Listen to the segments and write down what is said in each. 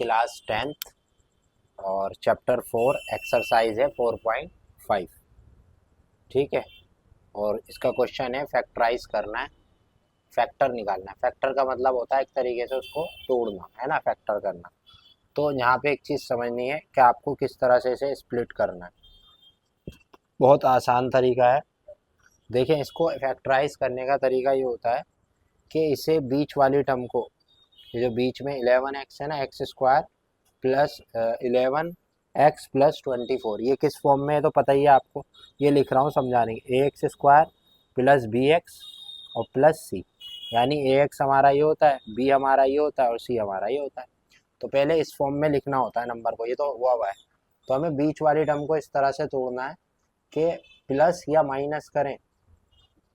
Class 10th और chapter 4 exercise है 4.5। ठीक है, और इसका क्वेश्चन है फैक्टराइज करना है, फैक्टर निकालना है। फैक्टर का मतलब होता है एक तरीके से उसको तोड़ना, है ना, फैक्टर करना। तो यहाँ पे एक चीज़ समझनी है कि आपको किस तरह से इसे स्प्लिट करना है। बहुत आसान तरीका है। देखें, इसको फैक्टराइज करने का तरीका ये होता है कि इसे बीच वाली टर्म को, ये जो बीच में 11x है ना, एक्स स्क्वायर प्लस 11x+24, ये किस फॉर्म में है तो पता ही है आपको। ये लिख रहा हूँ समझाने के, ax² प्लस bx और प्लस c, यानी ax हमारा ये होता है, b हमारा ये होता है और c हमारा ये होता है। तो पहले इस फॉर्म में लिखना होता है नंबर को, ये तो हुआ है। तो हमें बीच वाली टर्म को इस तरह से तोड़ना है कि प्लस या माइनस करें,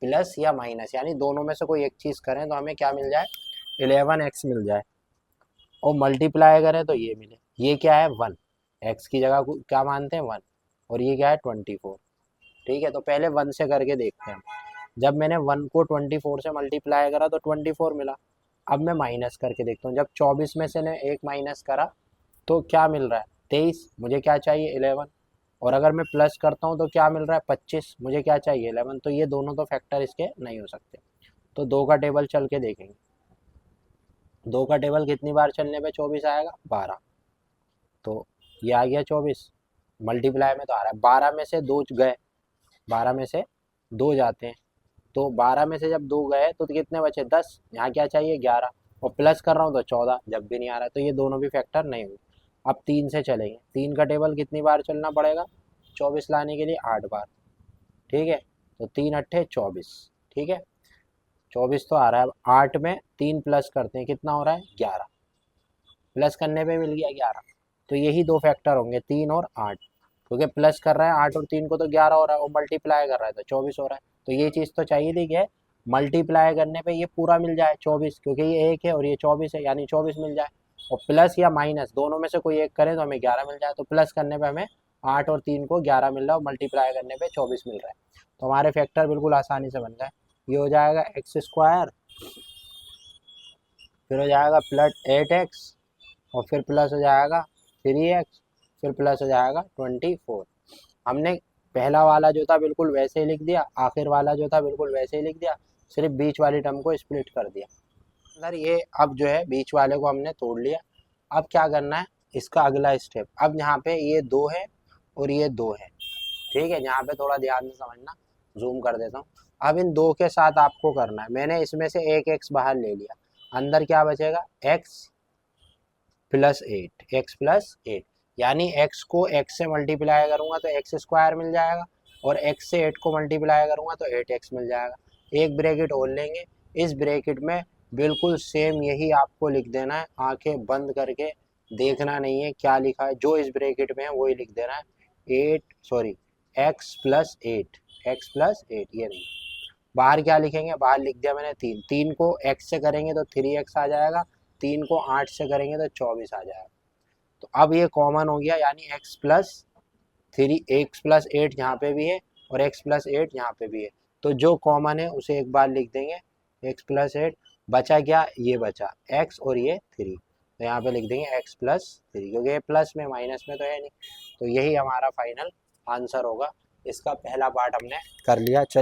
प्लस या माइनस यानी दोनों में से कोई एक चीज़ करें तो हमें क्या मिल जाए, 11x मिल जाए, और मल्टीप्लाई करें तो ये मिले। ये क्या है, 1, x की जगह क्या मानते हैं 1, और ये क्या है 24। ठीक है, तो पहले 1 से करके देखते हैं। जब मैंने 1 को 24 से मल्टीप्लाई करा तो 24 मिला। अब मैं माइनस करके देखता हूँ, जब 24 में से ने एक माइनस करा तो क्या मिल रहा है 23, मुझे क्या चाहिए 11। और अगर मैं प्लस करता हूँ तो क्या मिल रहा है 25, मुझे क्या चाहिए 11। तो ये दोनों तो फैक्टर इसके नहीं हो सकते। तो 2 का टेबल चल के देखेंगे। 2 का टेबल कितनी बार चलने पे 24 आएगा, 12। तो ये आ गया 24, मल्टीप्लाई में तो आ रहा है। 12 में से 2 गए, 12 में से 2 जाते हैं, तो 12 में से जब 2 गए तो कितने बचे 10। यहाँ क्या चाहिए 11, और प्लस कर रहा हूँ तो 14, जब भी नहीं आ रहा है। तो ये दोनों भी फैक्टर नहीं हुए। अब 3 से चलेंगे। 3 का टेबल कितनी बार चलना पड़ेगा, 24 लाने के लिए 8 बार। ठीक है, तो 3 अट्ठे 24। ठीक है, 24 तो आ रहा है। अब 8 में 3 प्लस करते हैं, कितना हो रहा है 11, प्लस करने पे मिल गया 11। तो यही दो फैक्टर होंगे 3 और 8, क्योंकि प्लस कर रहा है 8 और 3 को तो 11 हो रहा है, और मल्टीप्लाई कर रहा है तो 24 हो रहा है। तो ये चीज़ तो चाहिए थी कि मल्टीप्लाई करने पे ये पूरा मिल जाए 24, क्योंकि ये 1 है और ये 24 है, यानी 24 मिल जाए। और प्लस या माइनस दोनों में से कोई एक करें तो हमें 11 मिल जाए। तो प्लस करने पे हमें 8 और 3 को 11 मिल रहा है, और मल्टीप्लाई करने पे 24 मिल रहा है। तो हमारे फैक्टर बिल्कुल आसानी से बन गए। ये हो जाएगा x², फिर हो जाएगा प्लस 8x, और फिर प्लस हो जाएगा 3x, फिर प्लस हो जाएगा 24। हमने पहला वाला जो था बिल्कुल वैसे ही लिख दिया, आखिर वाला जो था बिल्कुल वैसे ही लिख दिया, सिर्फ बीच वाली टर्म को स्प्लिट कर दिया अंदर। ये अब जो है बीच वाले को हमने तोड़ लिया। अब क्या करना है, इसका अगला स्टेप। अब यहाँ पे ये 2 है और ये 2 है। ठीक है, यहाँ पे थोड़ा ध्यान से समझना, जूम कर देता हूँ। अब इन 2 के साथ आपको करना है, मैंने इसमें से एक x बाहर ले लिया, अंदर क्या बचेगा x+8, यानी x को x से मल्टीप्लाई करूंगा तो x² मिल जाएगा, और x से 8 को मल्टीप्लाई करूंगा तो 8x मिल जाएगा। एक ब्रैकेट और लेंगे, इस ब्रैकेट में बिल्कुल सेम यही आपको लिख देना है, आंखें बंद करके देखना नहीं है क्या लिखा है, जो इस ब्रैकेट में है वही लिख देना है। x+8, x+8, ये नहीं। बाहर क्या लिखेंगे, बाहर लिख दिया मैंने 3, 3 को x से करेंगे तो 3x आ जाएगा, 3 को 8 से करेंगे तो 24 आ जाएगा। तो अब ये कॉमन हो गया, यानी x+8 यहाँ पे भी है और x+8 यहाँ पे भी है। तो जो कॉमन है उसे एक बार लिख देंगे, x+8। बचा क्या, ये बचा x और ये 3, तो यहाँ पे लिख देंगे x+3, क्योंकि ये प्लस में माइनस में तो है नहीं। तो यही हमारा फाइनल आंसर होगा। इसका पहला पार्ट हमने कर लिया। चलिए